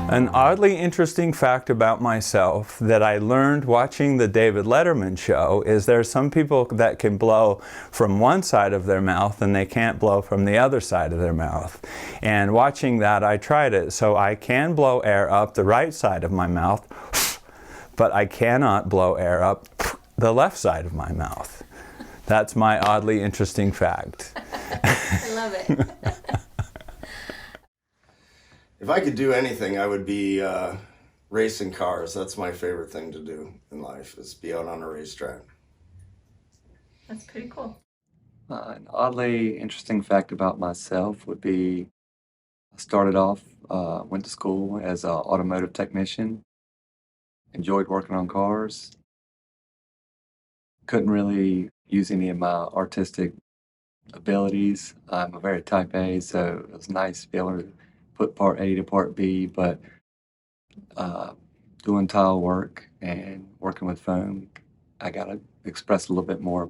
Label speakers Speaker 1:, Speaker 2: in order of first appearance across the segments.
Speaker 1: An oddly interesting fact about myself that I learned watching the David Letterman show is there are some people that can blow from one side of their mouth and they can't blow from the other side of their mouth. And watching that, I tried it. So I can blow air up the right side of my mouth, but I cannot blow air up the left side of my mouth. That's my oddly interesting fact.
Speaker 2: I love it.
Speaker 3: If I could do anything, I would be racing cars. That's my favorite thing to do in life, is be out on a racetrack.
Speaker 2: That's pretty cool.
Speaker 4: An oddly interesting fact about myself would be I started off, went to school as an automotive technician, enjoyed working on cars, couldn't really use any of my artistic abilities. I'm a very type A, so it was nice to be able to put part A to part B, but doing tile work and working with foam, I got to express a little bit more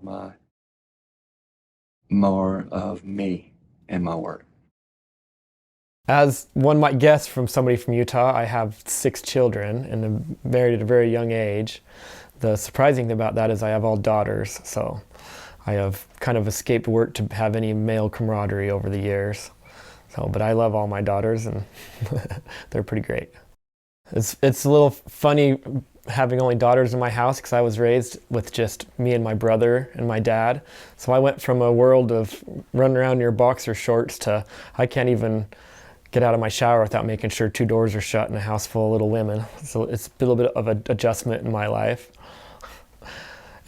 Speaker 4: of me in my work.
Speaker 5: As one might guess from somebody from Utah, I have 6 children and I'm married at a very young age. The surprising thing about that is I have all daughters, so I have kind of escaped work to have any male camaraderie over the years. But I love all my daughters and they're pretty great. It's a little funny having only daughters in my house because I was raised with just me and my brother and my dad. So I went from a world of running around in your boxer shorts to I can't even get out of my shower without making sure 2 doors are shut in a house full of little women. So it's a little bit of an adjustment in my life.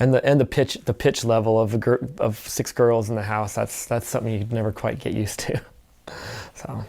Speaker 5: And the pitch level of 6 girls in the house, that's something you'd never quite get used to. So